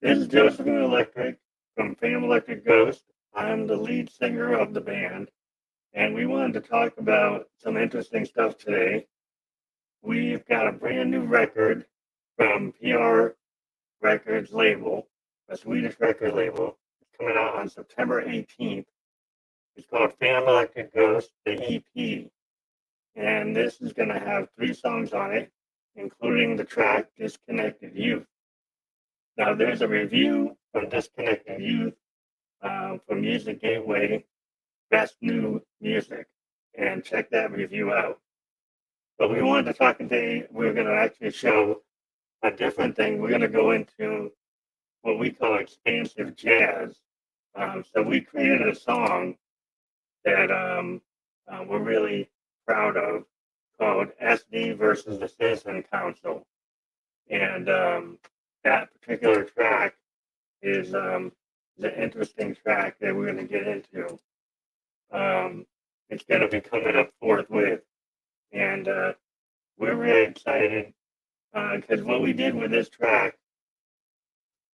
This is Josephine Electric from Phantom Electric Ghost. I'm the lead singer of the band, and we wanted to talk about some interesting stuff today. We've got a brand new record from PR Records label, a Swedish record label. It's coming out on September 18th. It's called Phantom Electric Ghost, the EP. And this is going to have 3 songs on it, including the track Disconnected Youth. Now, there's a review from Disconnected Youth from Music Gateway, Best New Music, and check that review out. But we wanted to talk today, we're going to actually show a different thing. We're going to go into what we call expansive jazz. So we created a song that we're really proud of called SD versus the Citizen Council. And that particular track is an interesting track that we're going to get into. It's going to be coming up forthwith. And we're really excited because what we did with this track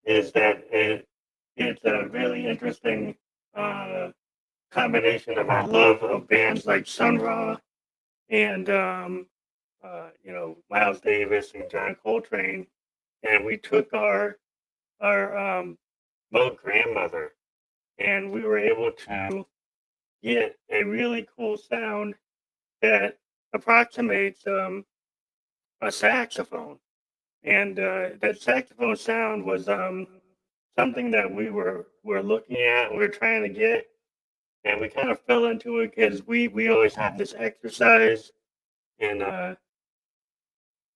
is that it's a really interesting combination of our love of bands like Sun Ra and Miles Davis and John Coltrane, and we took our Moog Grandmother, and we were able to get a really cool sound that approximates a saxophone, and that saxophone sound was something that we were looking at, we were trying to get, and we kind of fell into it because we always have this exercise in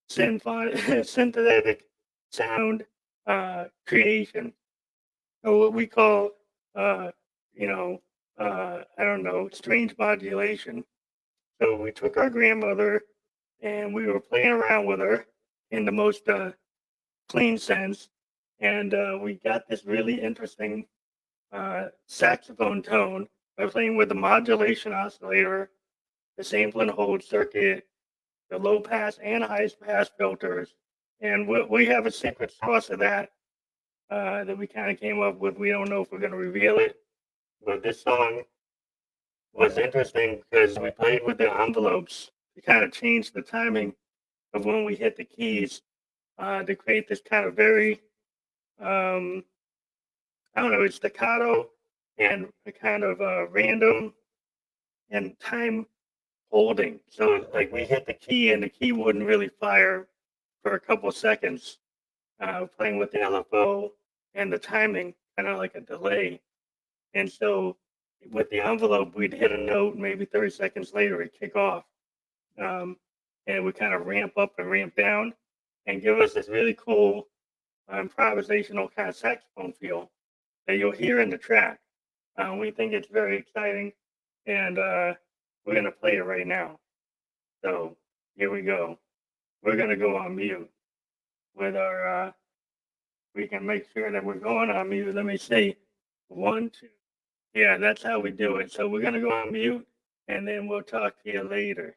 synthetic sound creation, or what we call strange modulation. So we took our grandmother and we were playing around with her in the most clean sense, and we got this really interesting saxophone tone by playing with the modulation oscillator, the sample and hold circuit, the low pass and high pass filters. And we have a secret sauce of that that we kind of came up with. We don't know if we're going to reveal it, but this song was interesting because we played with the envelopes to kind of change the timing of when we hit the keys to create this kind of very, staccato and a kind of random and time holding. So like we hit the key and the key wouldn't really fire for a couple seconds, playing with the LFO and the timing, kind of like a delay. And so with the envelope, we'd hit a note, maybe 30 seconds later, it'd kick off. And we kind of ramp up and ramp down and give us this really cool improvisational kind of saxophone feel that you'll hear in the track. We think it's very exciting, and we're going to play it right now. So here we go. We're going to go on mute with our, we can make sure that we're going on mute. Let me see. 1, 2. Yeah, that's how we do it. So we're going to go on mute, and then we'll talk to you later.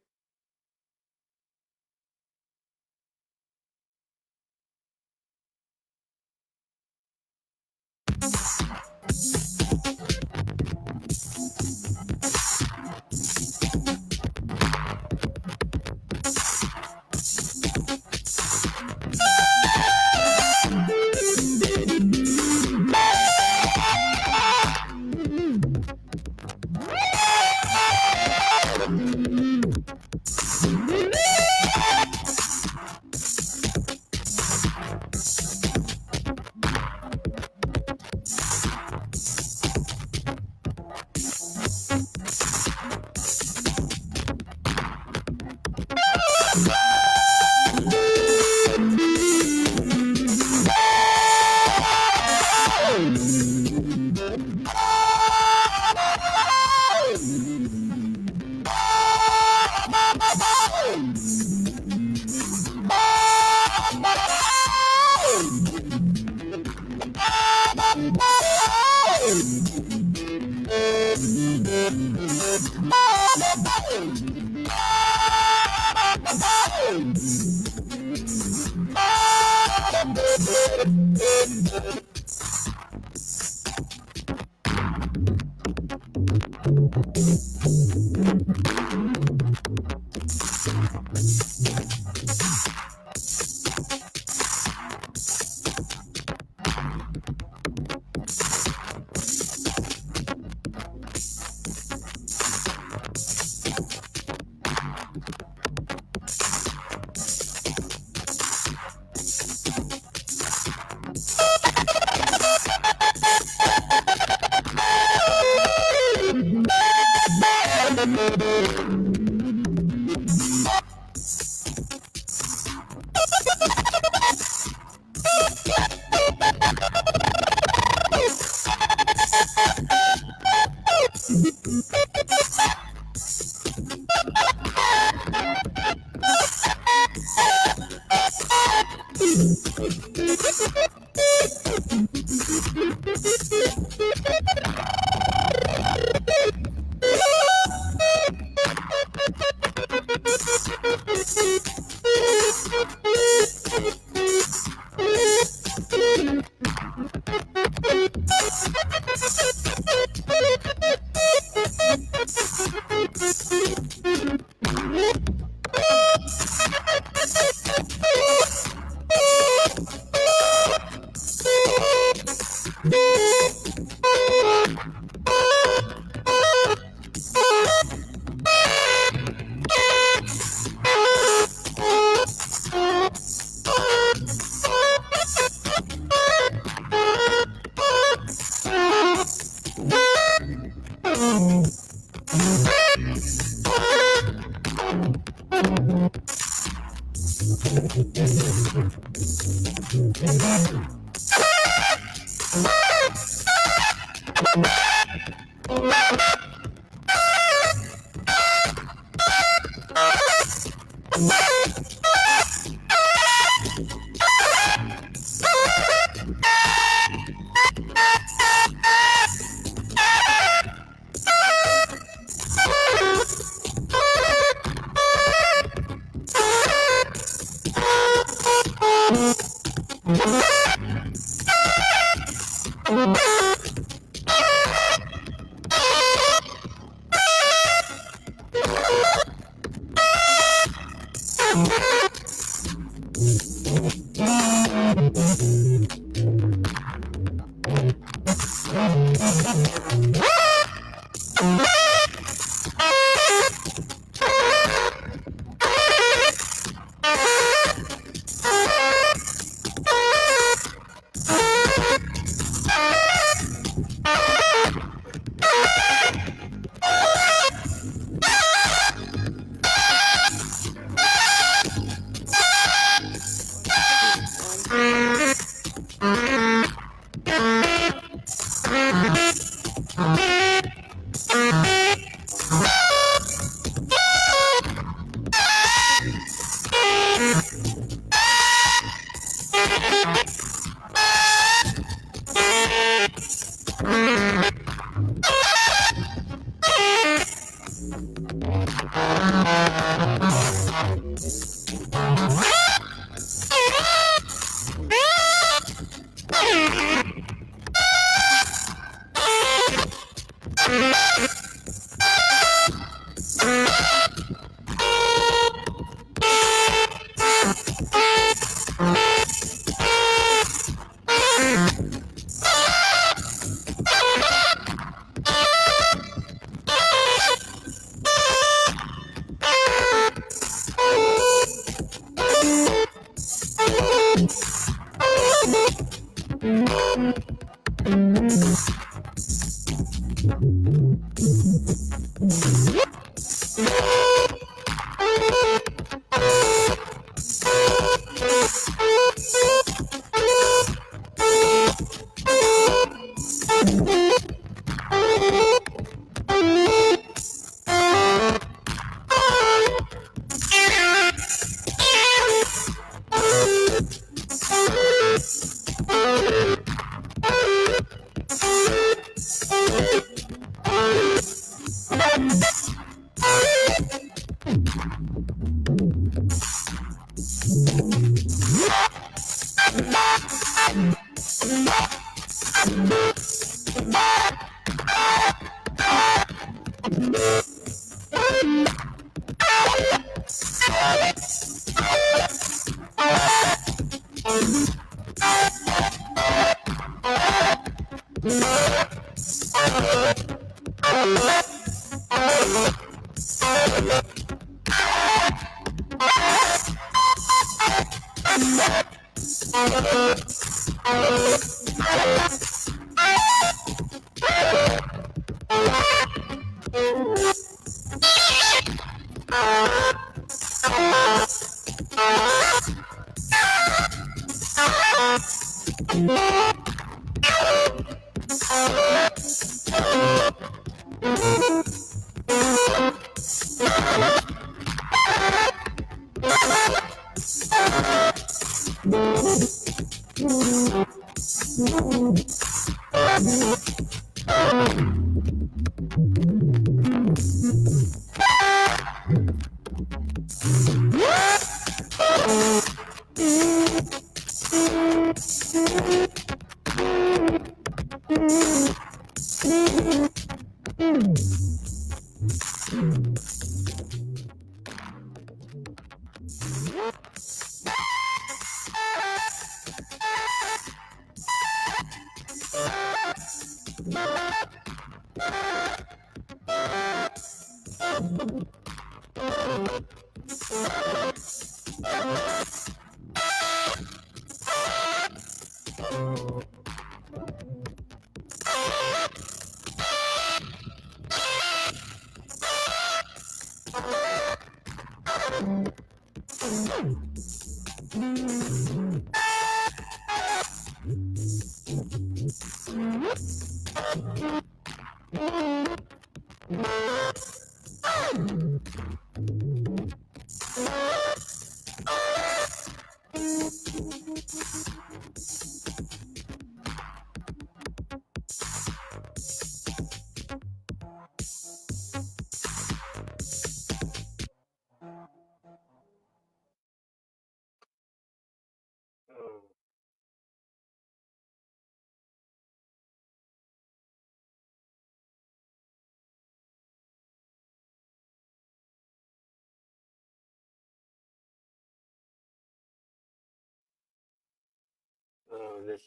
This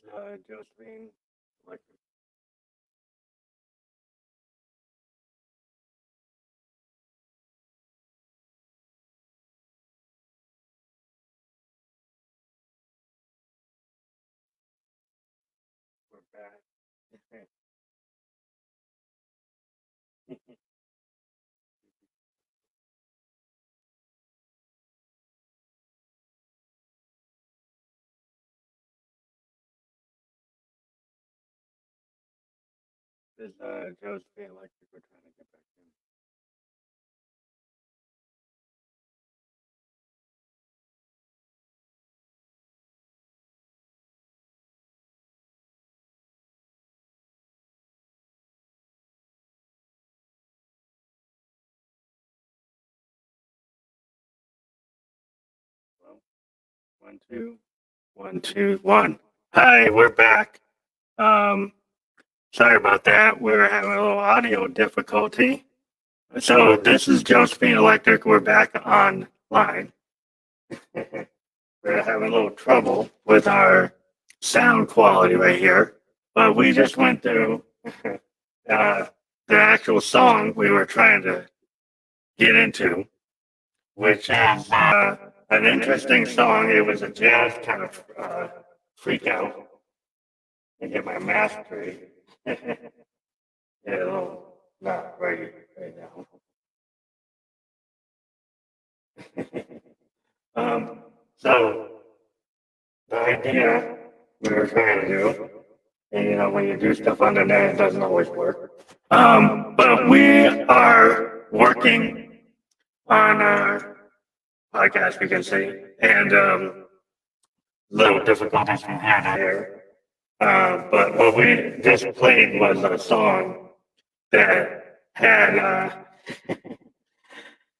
Josephine, like, we're back. This Josephine, like, we're trying to get back in. Well, 1, 2, 1, 2, 1. Hi, we're back. Sorry about that. We're having a little audio difficulty. So this is Josephine Electric. We're back online. We're having a little trouble with our sound quality right here, but we just went through the actual song we were trying to get into, which is an interesting song. It was a jazz kind of freak out. I get my mastery. Yeah, a little not right now. So the idea we were trying to do, and you know, when you do stuff on the net, it doesn't always work. But we are working on our podcast, we can say, and little difficulties from here to there. But what we just played was a song that had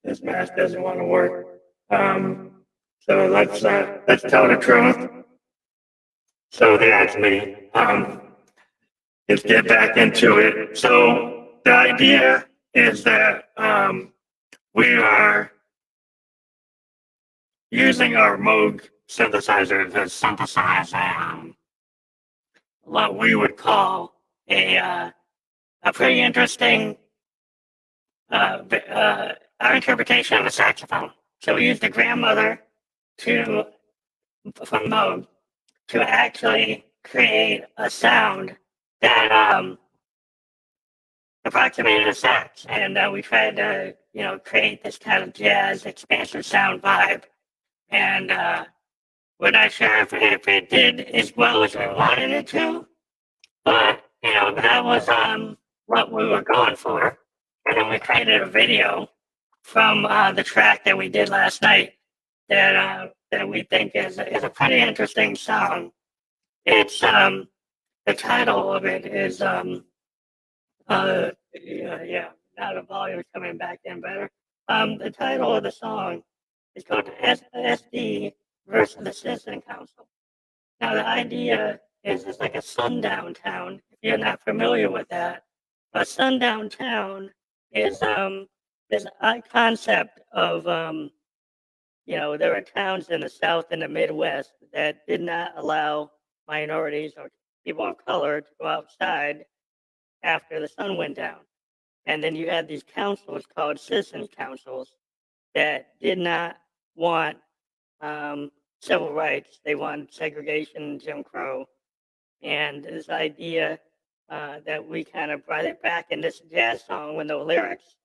this mask doesn't want to work. So let's tell the truth. So that's me. Let's get back into it. So the idea is that we are using our Moog synthesizer to synthesize what we would call a pretty interesting our interpretation of a saxophone. So we used the Grandmother from Moog to actually create a sound that approximated a sax, and we tried to create this kind of jazz expansive sound vibe. And we're not sure if it did as well as we wanted it to, but that was what we were going for. And then we created a video from the track that we did last night that we think is a pretty interesting song. It's the title of it is yeah, now the volume's coming back in better. The title of the song is called SD versus the Citizen Council. Now the idea is it's like a sundown town. If you're not familiar with that, a sundown town is this concept of there are towns in the South and the Midwest that did not allow minorities or people of color to go outside after the sun went down. And then you had these councils called citizen councils that did not want civil rights. They wanted segregation and Jim Crow. And this idea that we kind of brought it back in this jazz song with no lyrics,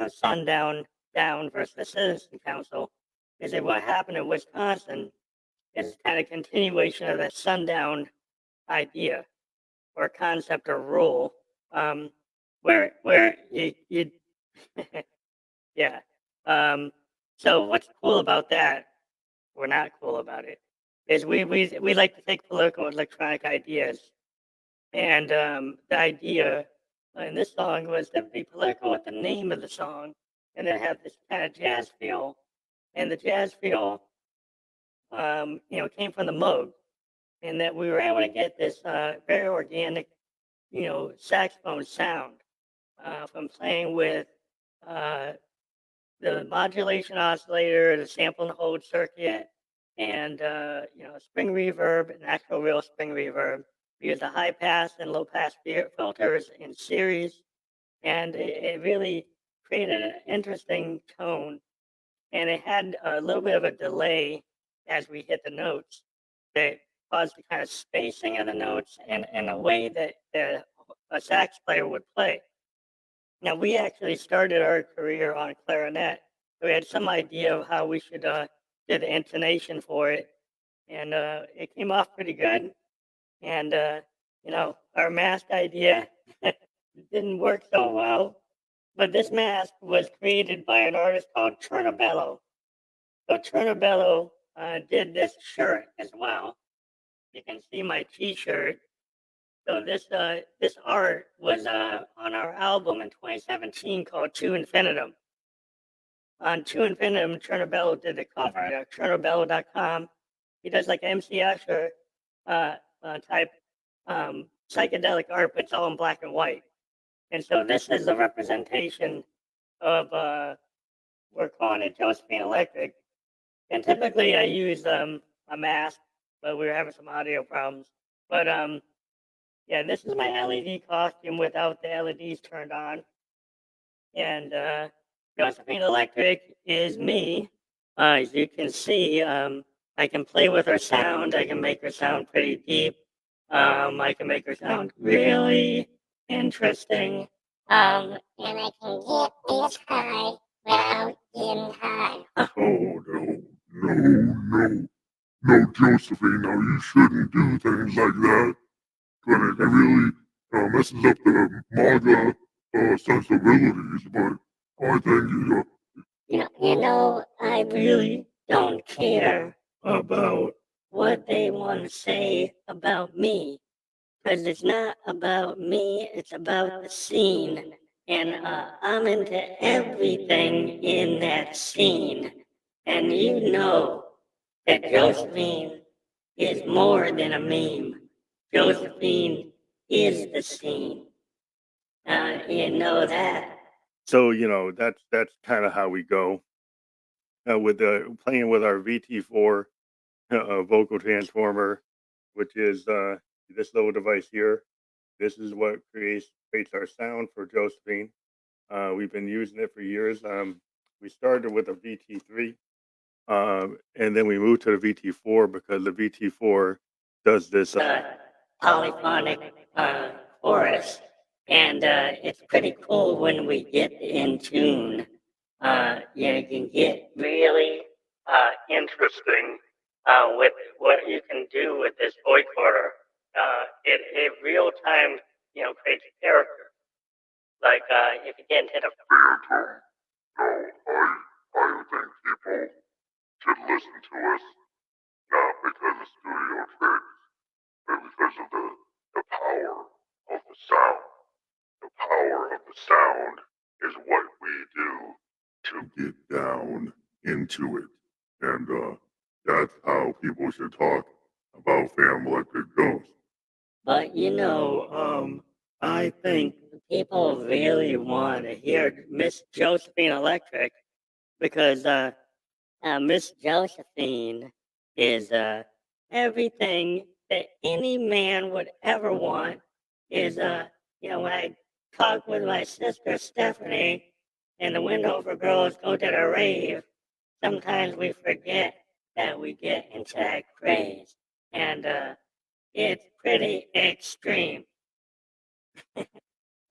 Sundown Down versus the Citizen Council, is that what happened in Wisconsin is kind of continuation of that sundown idea or concept or rule, where you yeah. So what's cool about that, or not cool about it, is we like to take political and electronic ideas, and the idea in this song was to be political with the name of the song, and then have this kind of jazz feel, and the jazz feel, came from the Moog, and that we were able to get this very organic, saxophone sound from playing with uh, the modulation oscillator, the sample and hold circuit, and spring reverb, an actual real spring reverb. We use the high pass and low pass filters in series, and it really created an interesting tone. And it had a little bit of a delay as we hit the notes that caused the kind of spacing of the notes and a way that a sax player would play. Now, we actually started our career on clarinet. So we had some idea of how we should do the intonation for it. And it came off pretty good. And, our mask idea didn't work so well. But this mask was created by an artist called Chernobello. So Chernobello did this shirt as well. You can see my T-shirt. So this art was on our album in 2017 called To Infinitum. On To Infinitum, Chernobello did the cover at chernobello.com. He does like MC Escher type psychedelic art, but it's all in black and white. And so this is a representation of we're calling it Josephine Electric. And typically I use a mask, but we were having some audio problems. But yeah, this is my LED costume without the LEDs turned on. And Josephine Electric is me. As you can see, I can play with her sound. I can make her sound pretty deep. I can make her sound really interesting. And I can get this high without getting high. Oh, no, Josephine, no, you shouldn't do things like that. But it really messes up the MAGA sensibilities, but I think I really don't care About what they want to say about me. Because it's not about me, it's about the scene. And I'm into everything in that scene. And you know that Josephine is more than a meme. Josephine is the scene. You know that. so. That's kind of how we go with playing with our VT4 vocal transformer, which is this little device here. This is what creates our sound for Josephine. We've been using it for years. We started with a VT3, and then we moved to the VT4 because the VT4 does this. Polyphonic chorus. And it's pretty cool when we get in tune. You can get really interesting with what you can do with this vocoder. It real time, creates character. Like if you get into the I think people should listen to us, not because of studio tricks, get down into it. And that's how people should talk about Phantom Electric Ghost. But I think people really want to hear Miss Josephine Electric because Miss Josephine is everything that any man would ever want. Is when I talk with my sister Stephanie and the Windover girls go to the rave, sometimes we forget that we get into that craze, and it's pretty extreme.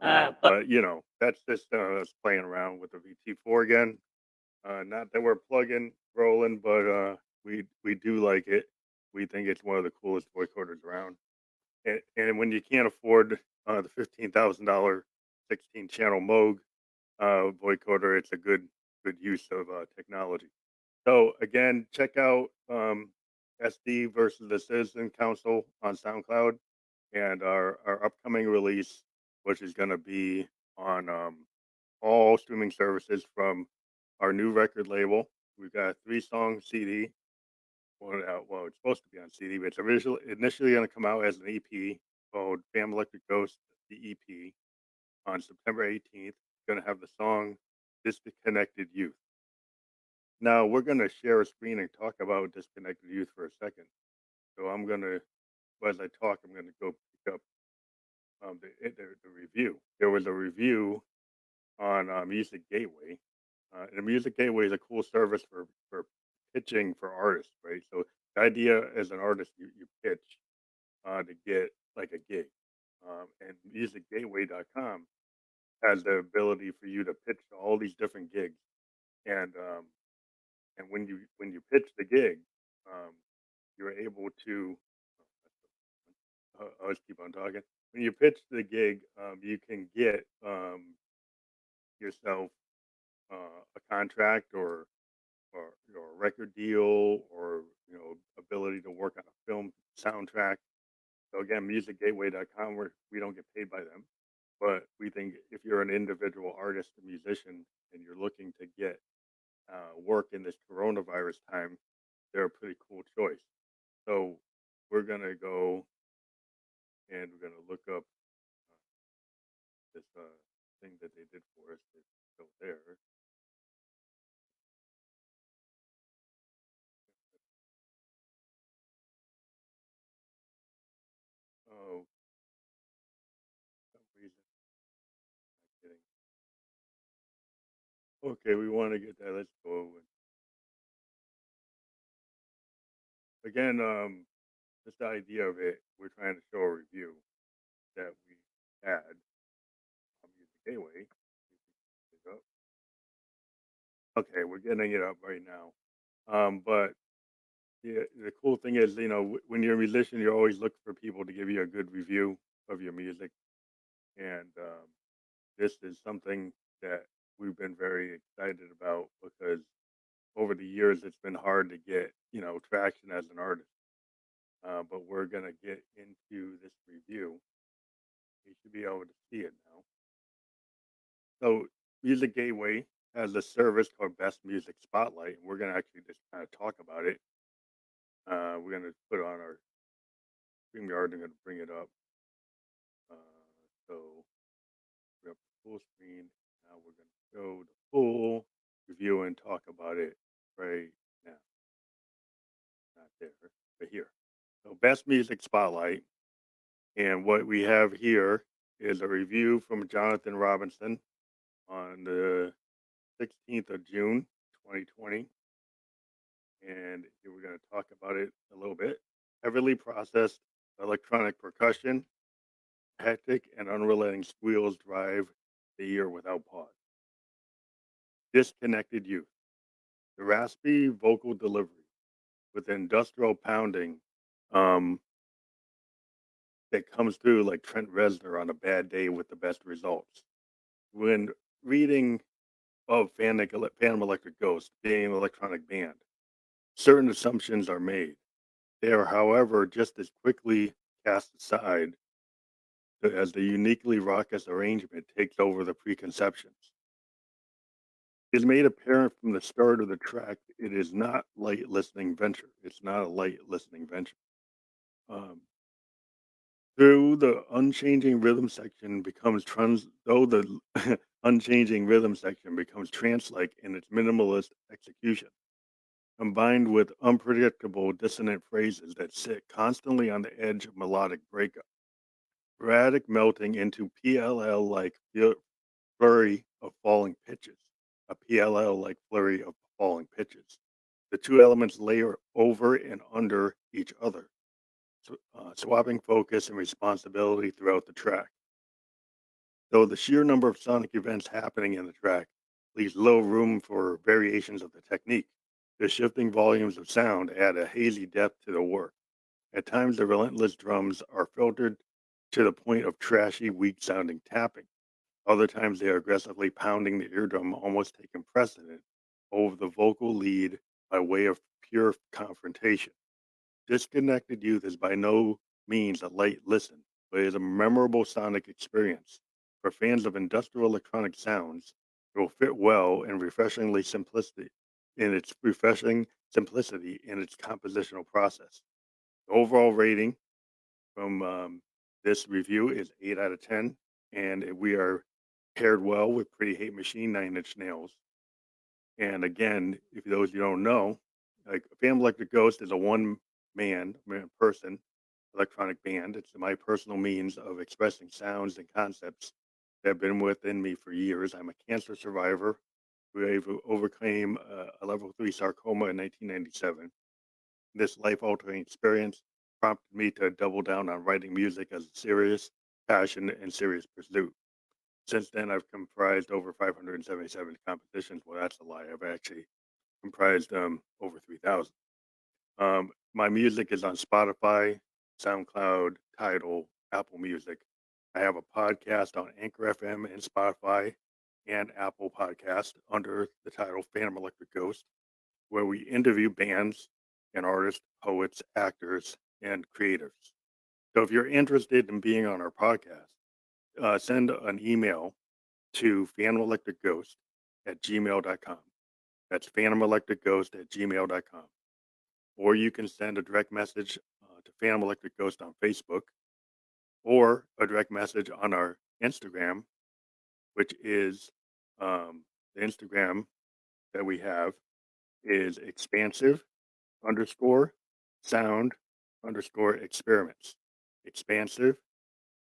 But But that's just us playing around with the VT4 again. Not that we're plugging rolling, but we do like it. We think it's one of the coolest vocoders around. And when you can't afford the $15,000 16-channel Moog vocoder, it's a good use of technology. So again, check out SD versus the Citizen Council on SoundCloud, and our upcoming release, which is going to be on all streaming services from our new record label. We've got a 3-song CD. Well, it's supposed to be on CD, but it's initially going to come out as an EP called Phantom Electric Ghost, the EP, on September 18th. It's going to have the song Disconnected Youth. Now, we're going to share a screen and talk about Disconnected Youth for a second. So I'm going to, as I talk, I'm going to go pick up the review. There was a review on Music Gateway. And Music Gateway is a cool service for pitching for artists, right? So the idea as an artist, you pitch to get like a gig. And musicgateway.com has the ability for you to pitch to all these different gigs. And when you pitch the gig, you're able to. I'll just keep on talking. When you pitch the gig, you can get yourself a contract or a record deal or ability to work on a film soundtrack. So again, musicgateway.com, we don't get paid by them, but we think if you're an individual artist, a musician, and you're looking to get work in this coronavirus time, they're a pretty cool choice. So we're gonna go and we're gonna look up this thing that they did for us. It's still there. Oh, for some reason, not kidding. Okay, we want to get that. Let's go. Again, just the idea of it, we're trying to show a review that we had on Music Gateway. Okay, we're getting it up right now. But the cool thing is, when you're a musician, you always look for people to give you a good review of your music, and this is something that we've been very excited about because over the years it's been hard to get traction as an artist. But we're gonna get into this review. You should be able to see it now. So Music Gateway has a service called Best Music Spotlight, and we're gonna actually just kind of talk about it. We're gonna put it on our StreamYard. I'm gonna bring it up. So we have the full screen. Now we're gonna show the full review and talk about it right now. Not there, but here. So Best Music Spotlight. And what we have here is a review from Jonathan Robinson on the 16th of June, 2020. And here we're going to talk about it a little bit. Heavily processed electronic percussion, hectic and unrelenting squeals drive the ear without pause. Disconnected Youth. The raspy vocal delivery with industrial pounding that comes through like Trent Reznor on a bad day with the best results. When reading of Phantom Electric Ghost being an electronic band, certain assumptions are made. They are, however, just as quickly cast aside as the uniquely raucous arrangement takes over the preconceptions. is made apparent from the start of the track. It is not light listening venture. It's not a light listening venture. Um, Through the unchanging rhythm section becomes though the unchanging rhythm section becomes trance-like in its minimalist execution, combined with unpredictable dissonant phrases that sit constantly on the edge of melodic breakup, sporadic melting into PLL-like flurry of falling pitches, a PLL-like flurry of falling pitches. The two elements layer over and under each other, swapping focus and responsibility throughout the track. Though the sheer number of sonic events happening in the track leaves little room for variations of the technique, the shifting volumes of sound add a hazy depth to the work. At times, the relentless drums are filtered to the point of trashy, weak sounding tapping. Other times, they are aggressively pounding the eardrum, almost taking precedent over the vocal lead by way of pure confrontation. Disconnected Youth is by no means a light listen, but is a memorable sonic experience. For fans of industrial electronic sounds, it will fit well and refreshing simplicity in its compositional process. The overall rating from this review is 8 out of 10, and we are paired well with Pretty Hate Machine, 9 Inch Nails. And again, if those you don't know, like Phantom Electric Ghost is a one person electronic band. It's my personal means of expressing sounds and concepts that have been within me for years. I'm a cancer survivor who overcame a level 3 sarcoma in 1997. This life altering experience prompted me to double down on writing music as a serious passion and serious pursuit. Since then, I've comprised over 577 compositions. Well, that's a lie. I've actually comprised over 3,000. My music is on Spotify, SoundCloud, Tidal, Apple Music. I have a podcast on Anchor FM and Spotify and Apple Podcast under the title Phantom Electric Ghost, where we interview bands and artists, poets, actors, and creators. So if you're interested in being on our podcast, send an email to phantomelectricghost at gmail.com. That's phantomelectricghost at gmail.com. Or you can send a direct message to Phantom Electric Ghost on Facebook, or a direct message on our Instagram, which is the Instagram that we have is expansive underscore sound underscore experiments. Expansive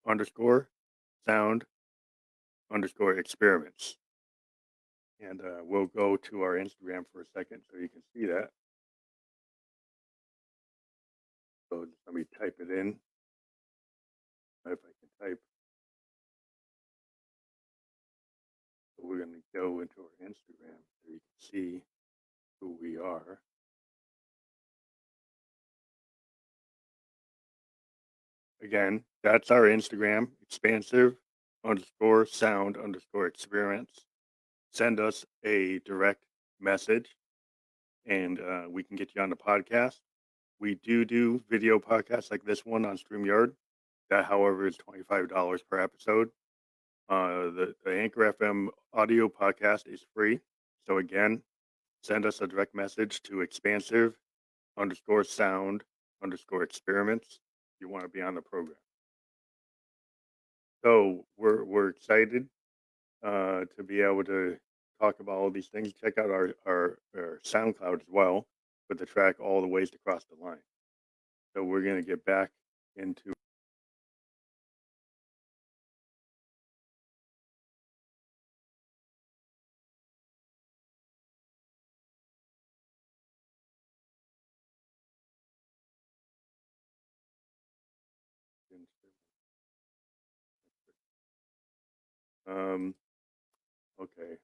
underscore sound underscore experiments. And we'll go to our Instagram for a second so you can see that. So let me type it in. If I can type. So we're going to go into our Instagram so you can see who we are. Again, that's our Instagram, expansive underscore sound underscore experience. Send us a direct message and we can get you on the podcast. We do video podcasts like this one on StreamYard. That, however, is $25 per episode. The Anchor FM audio podcast is free. So again, send us a direct message to expansive underscore sound underscore experiments if you want to be on the program. So we're excited to be able to talk about all these things. Check out our SoundCloud as well with the track All the Ways to Cross the Line. So we're going to get back into okay.